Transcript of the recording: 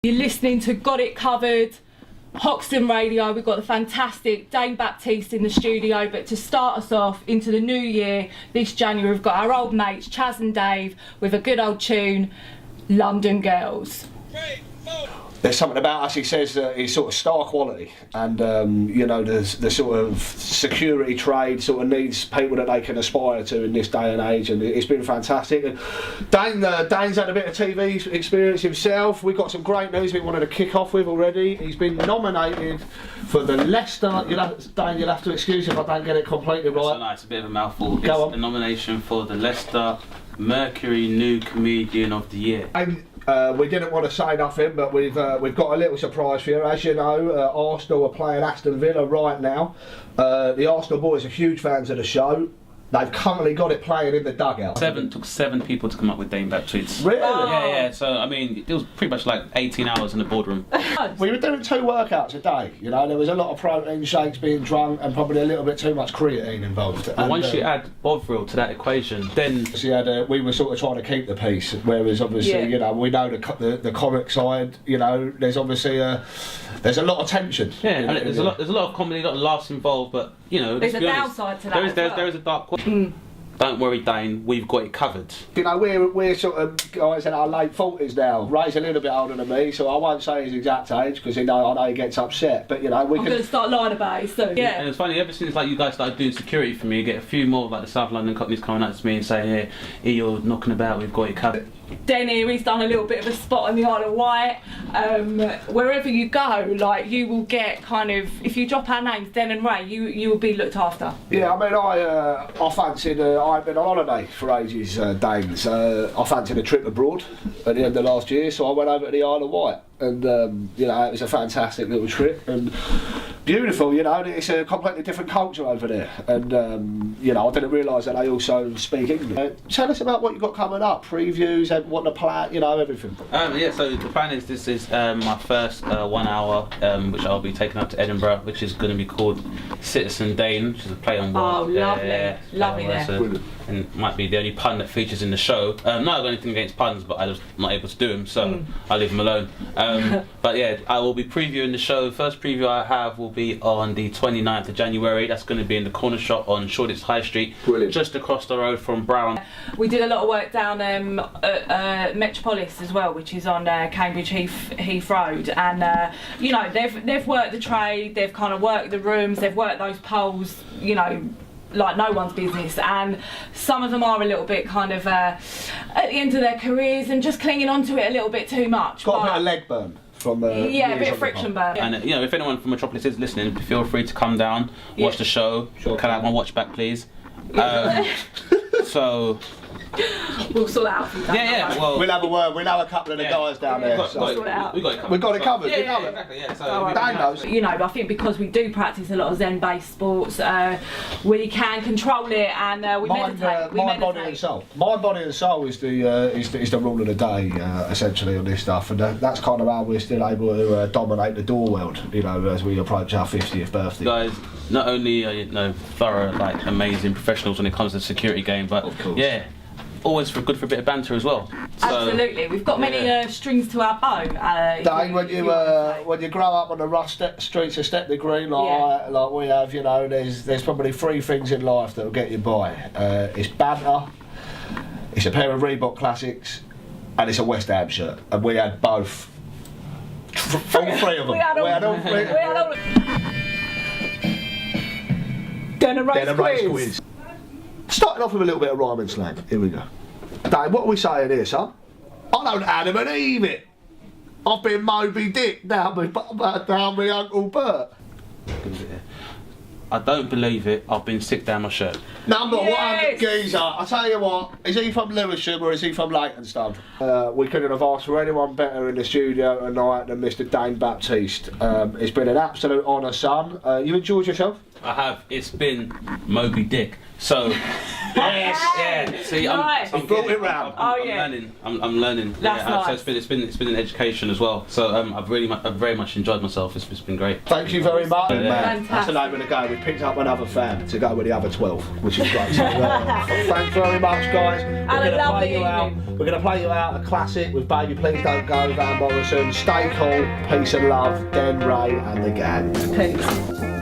You're listening to Got It Covered, Hoxton Radio. We've got the fantastic Dane Baptiste in the studio, but to start us off into the new year, this January, we've got our old mates, Chaz and Dave, with a good old tune, London Girls. There's something about us, he says, that is sort of star quality, and you know, the sort of security trade sort of needs people that they can aspire to in this day and age, and it's been fantastic. And Dane's had a bit of TV experience himself. We've got some great news we wanted to kick off with already. He's been nominated for the Leicester, Dane, you'll have to excuse if I don't get it completely right. No, it's a bit of a mouthful. It's a nomination for the Leicester Mercury New Comedian of the Year. We didn't want to say nothing, but we've got a little surprise for you. As you know, Arsenal are playing Aston Villa right now. The Arsenal boys are huge fans of the show. They've currently got it playing in the dugout. Took seven people to come up with Dane Baptiste. Really? Yeah. So I mean, it was pretty much like 18 hours in the boardroom. We were doing 2 workouts a day. You know, there was a lot of protein shakes being drunk and probably a little bit too much creatine involved. And once you add Bovril to that equation, then we were sort of trying to keep the peace. Whereas obviously, you know, we know the comic side. You know, there's obviously there's a lot of tension. Yeah, and there's a lot of comedy, a lot of laughs involved, but you know, there's a downside to that. There is a dark corner. Don't worry, Dane, we've got it covered. You know, we're sort of guys in our late 40s now. Ray's a little bit older than me, so I won't say his exact age because I know he gets upset. But you know, I'm going to start lying about it soon. Yeah. And it's funny, ever since like you guys started doing security for me, you get a few more like the South London cockneys coming up to me and saying, "Hey, you're knocking about, we've got it covered." Den here, he's done a little bit of a spot on the Isle of Wight. Wherever you go, like you will get kind of, if you drop our names, Den and Ray, you will be looked after. Yeah, I mean, I fancied, I had been on holiday for ages, Danes. I fancied a trip abroad at the end of last year, so I went over to the Isle of Wight. And you know, it was a fantastic little trip and beautiful. You know, it's a completely different culture over there. And you know, I didn't realise that they also speak English. Tell us about what you've got coming up, previews, what the plan, you know, everything. Yeah, so the plan is this is my first 1 hour, which I'll be taking up to Edinburgh, which is going to be called Citizen Dane, which is a play on words. Oh, lovely, lovely there. And might be the only pun that features in the show. Not got anything against puns, but I was not able to do them, so I leave them alone. But yeah, I will be previewing the show. The first preview I have will be on the 29th of January. That's going to be in the corner shop on Shoreditch High Street, just across the road from Brown. We did a lot of work down at Metropolis as well, which is on Cambridge Heath Road, and you know, they've worked the trade, they've kind of worked the rooms, they've worked those poles, you know, like no one's business, and some of them are a little bit kind of at the end of their careers and just clinging on to it a little bit too much. Got a bit of leg burn from yeah, a bit of friction burn. And you know, if anyone from Metropolis is listening, feel free to come down, watch the show. Can I have my watch back, please? So we'll sort it out for you. Yeah. Well, we'll have a word. We know a couple of the guys down there. We got it covered. Yeah, you know exactly. Yeah. So Dane knows. You know, I think because we do practice a lot of Zen-based sports, we can control it, and we meditate. Mind, body and soul. Mind, body and soul is the rule of the day, essentially, on this stuff, and that's kind of how we're still able to dominate the door world. You know, as we approach our 50th birthday. Guys, not only are you thorough, like amazing professionals when it comes to the security game, but yeah, always good for a bit of banter as well. So, absolutely, we've got many strings to our bow. Dane, when you grow up on the rough streets of Stepney Green like we have, you know, there's probably 3 things in life that will get you by. It's banter, it's a pair of Reebok classics, and it's a West Ham shirt. And we had both. All 3 of them. We had all 3. Then a race quiz. Starting off with a little bit of rhyming slang. Here we go. Dane, what are we saying here, son? I don't Adam and Eve it. I've been Moby Dick down with Uncle Bert. I don't believe it. I've been sick down my shirt. Number 1 geezer. I tell you what, is he from Lewisham or is he from Leytonstone? We couldn't have asked for anyone better in the studio tonight than Mr. Dane Baptiste. It's been an absolute honour, son. You enjoyed yourself? I have. It's been Moby Dick. So, yeah. See, Nice. I'm brought it round. I'm learning. I'm learning. That's nice. So it's been an education as well. So I've very much enjoyed myself. It's been great. Thank you very much. Yeah. Man, that's the name of the game. We picked up another fan to go with the other 12, which is great. So, thanks very much, guys. We're going to play you out a classic with Baby Please Don't Go, Van Morrison. Stay cool, peace and love, Den, Ray and the gang. Peace.